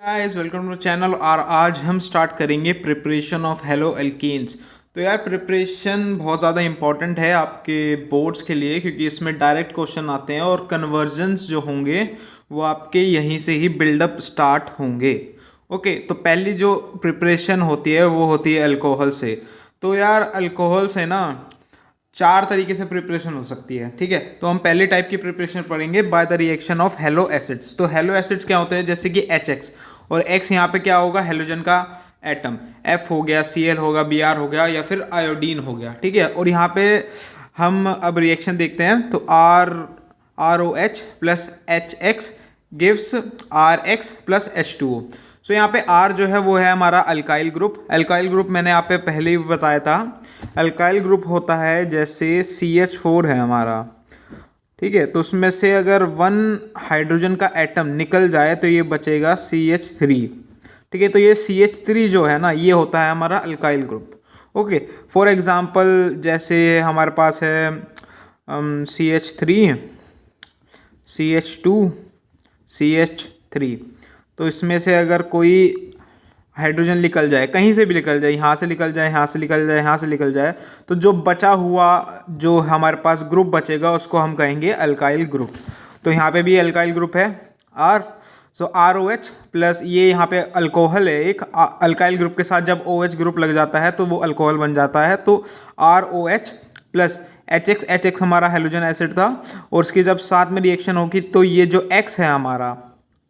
Guys welcome to channel. और आज हम स्टार्ट करेंगे प्रिपरेशन ऑफ हेलो एल्केन्स। तो यार प्रिपरेशन बहुत ज़्यादा इंपॉर्टेंट है आपके बोर्ड्स के लिए, क्योंकि इसमें डायरेक्ट क्वेश्चन आते हैं और कन्वर्जन्स जो होंगे वो आपके यहीं से ही बिल्डअप स्टार्ट होंगे। ओके, तो पहली जो प्रिपरेशन होती है वो होती है अल्कोहल से। तो यार अल्कोहल से ना चार तरीके से प्रिपरेशन हो सकती है। ठीक है, तो हम पहले टाइप की प्रिपरेशन पढ़ेंगे by the reaction of hello acids. तो हेलो एसिड्स क्या होते हैं, जैसे कि HX, और X यहाँ पे क्या होगा, हेलोजन का एटम, F हो गया, Cl होगा, Br हो गया, या फिर आयोडीन हो गया। ठीक है, और यहाँ पे हम अब रिएक्शन देखते हैं। तो ROH plus HX gives RX plus H2O। सो यहाँ पे R जो है वो है हमारा अल्काइल ग्रुप। अल्काइल ग्रुप मैंने आप पे पहले ही बताया था, अल्काइल ग्रुप होता है जैसे CH4 है हमारा। ठीक है, तो उसमें से अगर 1 हाइड्रोजन का एटम निकल जाए तो ये बचेगा CH3। ठीक है, तो ये CH3 जो है ना, ये होता है हमारा alkyl group. Okay, for example जैसे हमारे पास है CH3, CH2, CH3। तो इसमें से अगर कोई हाइड्रोजन निकल जाए, कहीं से भी निकल जाए, यहाँ से निकल जाए, यहाँ से निकल जाए, यहाँ से निकल जाए, तो जो बचा हुआ जो हमारे पास ग्रुप बचेगा उसको हम कहेंगे अल्काइल ग्रुप। तो यहाँ पे भी अल्काइल ग्रुप है R। सो ROH प्लस ये यहाँ पे अल्कोहल है एक, अल्काइल ग्रुप के साथ जब OH ग्रुप लग जाता है तो वो अल्कोहल बन जाता है। तो ROH प्लस HX हमारा हेलोजन एसिड था, और उसकी जब साथ में रिएक्शन होगी तो ये जो X है हमारा,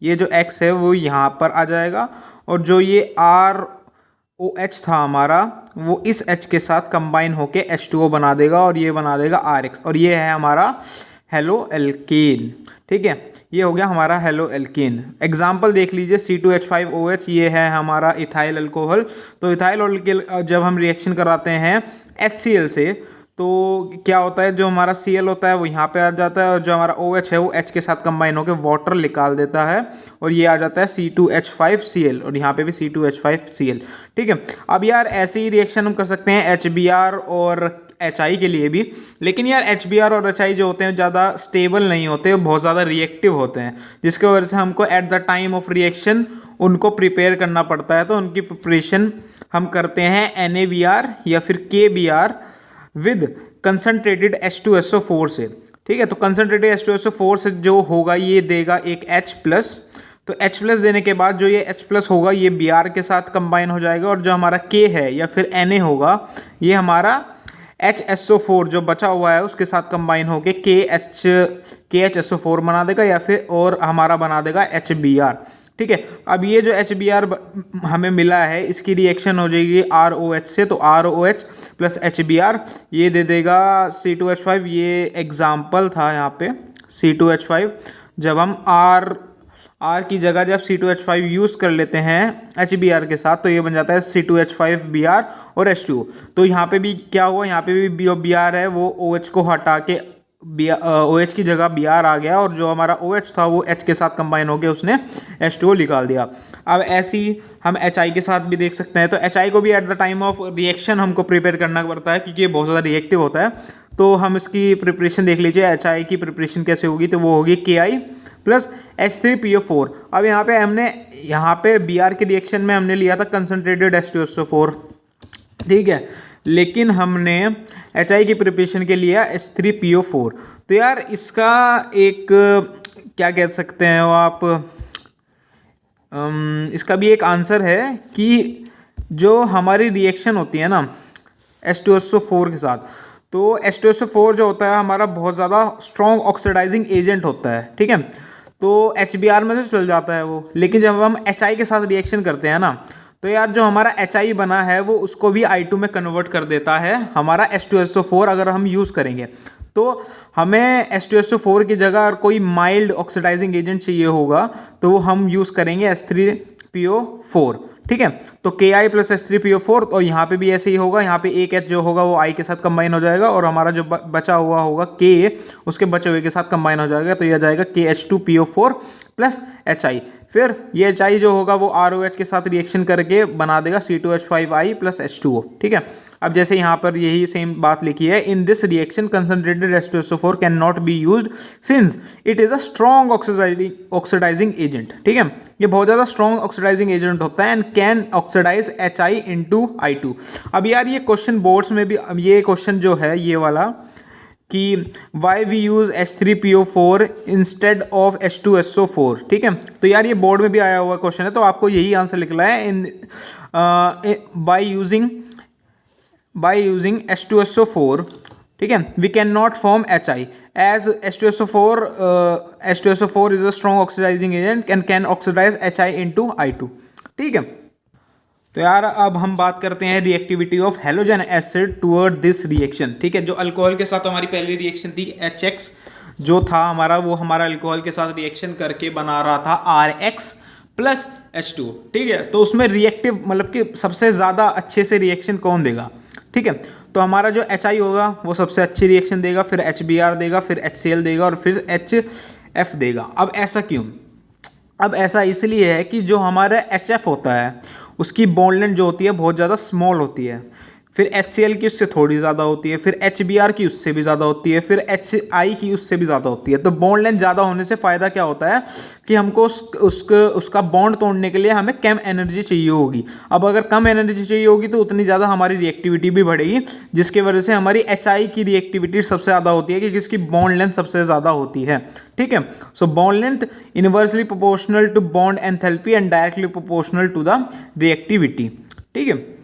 ये जो X है वो यहाँ पर आ जाएगा, और जो ये ROH था हमारा वो इस H के साथ कंबाइन होके H2O बना देगा, और ये बना देगा RX, और ये है हमारा हेलो एल्केन। ठीक है, ये हो गया हमारा हेलो एल्केन। एग्जाम्पल देख लीजिए, C2H5OH, ये है हमारा इथाइल अल्कोहल। तो इथाइल अल्कोहल जब हम रिएक्शन कराते हैं HCl से तो क्या होता है, जो हमारा Cl होता है वो यहाँ पे आ जाता है, और जो हमारा OH है वो H के साथ कंबाइन होकर वाटर निकाल देता है, और ये आ जाता है C2H5Cl, और यहाँ पे भी C2H5Cl। ठीक है, अब यार ऐसे ही रिएक्शन हम कर सकते हैं HBr और HI के लिए भी, लेकिन यार HBr और HI जो होते हैं ज़्यादा स्टेबल नहीं होते, बहुत ज़्यादा रिएक्टिव होते हैं, जिसकी वजह से हमको at the time of reaction उनको प्रिपेयर करना पड़ता है। तो उनकी प्रिपरेशन हम करते हैं NaBr या फिर KBr विद कंसनट्रेटेड H2SO4 से। ठीक है, तो कंसनट्रेटेड H2SO4 से जो होगा ये देगा एक H+। तो H+ देने के बाद जो ये H+ होगा ये Br के साथ कंबाइन हो जाएगा, और जो हमारा K है या फिर Na होगा ये हमारा HSO4 जो बचा हुआ है उसके साथ कंबाइन होके KHSO4 बना देगा, या फिर और हमारा बना देगा HBr। ठीक है, अब ये जो HBr हमें मिला है इसकी रिएक्शन हो जाएगी ROH से। तो ROH प्लस HBr ये दे देगा C2H5। ये एग्जाम्पल था यहाँ पे C2H5, जब हम R की जगह जब C2H5 यूज़ कर लेते हैं HBr के साथ तो ये बन जाता है C2H5Br और H2O। तो यहाँ पे भी क्या हुआ, यहाँ पे भी Br है वो OH को हटा के OH की जगह Br आ गया, और जो हमारा OH था वो H के साथ कंबाइन हो गया, उसने H2O निकाल दिया। अब ऐसी हम HI के साथ भी देख सकते हैं। तो HI को भी at the time of reaction हमको प्रिपेयर करना पड़ता है, क्योंकि ये बहुत ज़्यादा रिएक्टिव होता है। तो हम इसकी प्रिपरेशन देख लीजिए, HI की प्रिपरेशन कैसे होगी, तो वो होगी Ki प्लस H3PO4। अब यहाँ पे Br के रिएक्शन में हमने लिया था कंसनट्रेटेड H2SO4। ठीक है, लेकिन हमने HI की प्रिपरेशन के लिए H3PO4। तो यार इसका एक क्या कह सकते हैं वो आप, इसका भी एक आंसर है कि जो हमारी रिएक्शन होती है ना H2SO4 के साथ, तो H2SO4 जो होता है हमारा बहुत ज़्यादा स्ट्रॉन्ग ऑक्सीडाइजिंग एजेंट होता है। ठीक है, तो HBr में से चल जाता है वो, लेकिन जब हम HI के साथ रिएक्शन करते हैं ना, तो यार जो हमारा HI बना है वो उसको भी I2 में कन्वर्ट कर देता है हमारा H2SO4 अगर हम यूज़ करेंगे। तो हमें H2SO4 की जगह अगर कोई माइल्ड ऑक्सीडाइजिंग एजेंट चाहिए होगा तो वो हम यूज़ करेंगे H3PO4। ठीक है, तो Ki प्लस H3PO4, और यहाँ पे भी ऐसे ही होगा, यहाँ पे एक H जो होगा वो I के साथ कंबाइन हो जाएगा, और हमारा जो बचा हुआ होगा K उसके बचे हुए के साथ कंबाइन हो जाएगा, तो यह आ जाएगा KH2PO4 प्लस HI, फिर ये HI जो होगा वो ROH के साथ रिएक्शन करके बना देगा C2H5I प्लस H2O, ठीक है। अब जैसे यहाँ पर यही सेम बात लिखी है, in this reaction concentrated H2SO4 can not be used since it is a strong oxidising agent, ठीक है। ये बहुत ज़्यादा स्ट्रॉन्ग ऑक्सीडाइजिंग एजेंट होता है and can oxidise HI into I2। अब यार ये क्वेश्चन बोर्ड्स में भी, ये क्वेश्चन जो है ये वाला कि why we use H3PO4 instead of H2SO4, ठीक है। तो यार ये बोर्ड में भी आया हुआ क्वेश्चन है, तो आपको यही आंसर लिखना है इन बाय यूजिंग H2SO4, ठीक है, we can not form HI as H2SO4 is a strong oxidising agent and can oxidise HI into I2, ठीक है। तो यार अब हम बात करते हैं reactivity of halogen acid toward this reaction, ठीक है। जो अल्कोहल के साथ हमारी पहली रिएक्शन थी HX जो था हमारा, वो हमारा अल्कोहल के साथ रिएक्शन करके बना रहा था RX प्लस H2, ठीक है। तो उसमें रिएक्टिव मतलब कि सबसे ज़्यादा अच्छे से रिएक्शन कौन देगा, ठीक है। तो हमारा जो HI होगा वो सबसे अच्छी रिएक्शन देगा, फिर HBr देगा, फिर HCl देगा और फिर HF देगा। अब ऐसा क्यों? अब ऐसा इसलिए है कि जो हमारा HF होता है उसकी बॉन्ड लेंथ जो होती है बहुत ज़्यादा स्मॉल होती है, फिर HCl की उससे थोड़ी ज़्यादा होती है, फिर HBr की उससे भी ज़्यादा होती है, फिर HI की उससे भी ज़्यादा होती है। तो बॉन्ड लेंथ ज़्यादा होने से फ़ायदा क्या होता है कि हमको उसका बॉन्ड तोड़ने के लिए हमें कम एनर्जी चाहिए होगी। अब अगर कम एनर्जी चाहिए होगी तो उतनी ज़्यादा हमारी रिएक्टिविटी भी बढ़ेगी, जिसकी वजह से हमारी HI की रिएक्टिविटी सबसे ज़्यादा होती है क्योंकि उसकी बॉन्ड लेंथ सबसे ज़्यादा होती है, ठीक है। So bond length inversely proportional to bond enthalpy and directly proportional to the reactivity, ठीक है।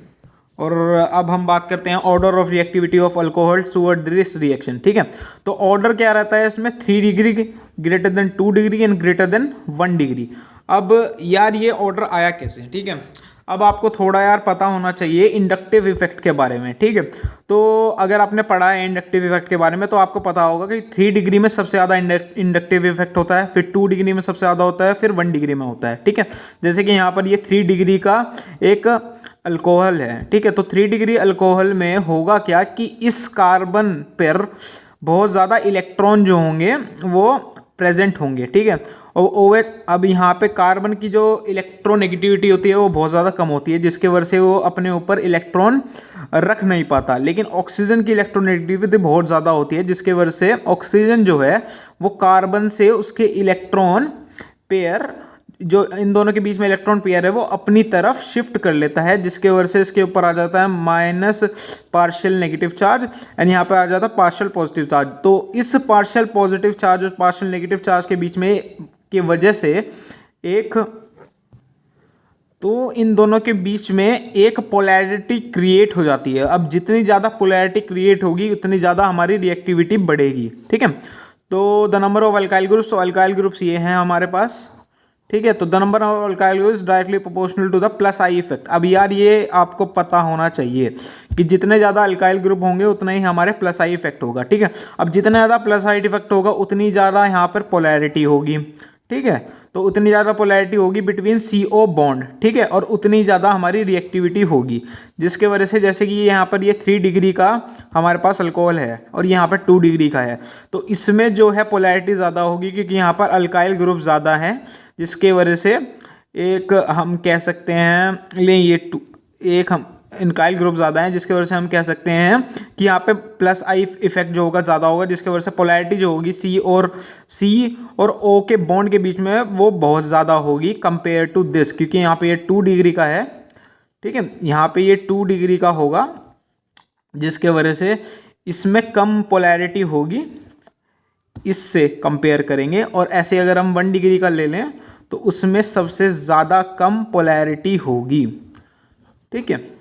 और अब हम बात करते हैं order of reactivity of alcohol toward this reaction, ठीक है। तो ऑर्डर क्या रहता है इसमें, 3 degree, greater than 2 degree and greater than 1 degree. अब यार ये ऑर्डर आया कैसे, ठीक है। अब आपको थोड़ा यार पता होना चाहिए इंडक्टिव इफेक्ट के बारे में, ठीक है। तो अगर आपने पढ़ा है इंडक्टिव इफेक्ट के बारे में तो आपको पता होगा कि 3 डिग्री में सबसे ज़्यादा इंडक्टिव इफेक्ट होता है, फिर 2 डिग्री में सबसे ज़्यादा होता है, फिर 1 डिग्री में होता है, ठीक है। जैसे कि यहाँ पर ये 3 डिग्री का एक अल्कोहल है, ठीक है। तो 3 डिग्री अल्कोहल में होगा क्या कि इस कार्बन पर बहुत ज़्यादा इलेक्ट्रॉन जो होंगे वो प्रेजेंट होंगे, ठीक है। और OH, अब यहाँ पे कार्बन की जो इलेक्ट्रोनेगेटिविटी होती है वो बहुत ज़्यादा कम होती है, जिसके वजह से वो अपने ऊपर इलेक्ट्रॉन रख नहीं पाता। लेकिन ऑक्सीजन की इलेक्ट्रोनेगेटिविटी बहुत ज़्यादा होती है, जिसके वजह से ऑक्सीजन जो है वो कार्बन से उसके इलेक्ट्रॉन पेयर, जो इन दोनों के बीच में इलेक्ट्रॉन पेयर है, वो अपनी तरफ शिफ्ट कर लेता है, जिसके वजह से इसके ऊपर आ जाता है minus partial negative charge and यहाँ पे आ जाता है पार्शियल पॉजिटिव चार्ज। तो इस पार्शियल पॉजिटिव चार्ज और पार्शियल नेगेटिव चार्ज के बीच में की वजह से इन दोनों के बीच में एक पोलैरिटी क्रिएट हो जाती है। अब जितनी ज़्यादा पोलैरिटी क्रिएट होगी उतनी ज़्यादा हमारी रिएक्टिविटी बढ़ेगी, ठीक है। तो the number of alkyl groups, तो अल्काइल ग्रुप्स ये हैं हमारे पास, ठीक है। तो the number of alkyl groups directly proportional to the plus I effect. अब यार ये आपको पता होना चाहिए कि जितने ज़्यादा अल्काइल ग्रुप होंगे उतना ही हमारे प्लस I इफेक्ट होगा, ठीक है। अब जितना ज़्यादा प्लस I इफेक्ट होगा उतनी ज़्यादा यहाँ पर पोलैरिटी होगी, ठीक है। तो उतनी ज़्यादा पोलैरिटी होगी बिटवीन CO बॉन्ड, ठीक है, और उतनी ज़्यादा हमारी रिएक्टिविटी होगी, जिसके वजह से जैसे कि यहाँ पर ये 3 डिग्री का हमारे पास अल्कोहल है और यहाँ पर 2 डिग्री का है, तो इसमें जो है पोलैरिटी ज़्यादा होगी क्योंकि यहाँ पर अल्काइल ग्रुप ज़्यादा हैं, जिसके वजह से एक हम कह सकते हैं एक हम इनकाइल ग्रुप ज़्यादा हैं, जिसके वजह से हम कह सकते हैं कि यहाँ पे प्लस I इफेक्ट जो होगा ज़्यादा होगा, जिसके वजह से पोलैरिटी जो होगी C और O के बॉन्ड के बीच में वो बहुत ज़्यादा होगी कंपेयर टू दिस, क्योंकि यहाँ पे ये 2 डिग्री का है, ठीक है। यहाँ पे ये 2 डिग्री का होगा, जिसके वजह से इसमें कम पोलैरिटी होगी इससे कंपेयर करेंगे। और ऐसे अगर हम 1 डिग्री का ले लें तो उसमें सबसे ज़्यादा कम पोलैरिटी होगी, ठीक है।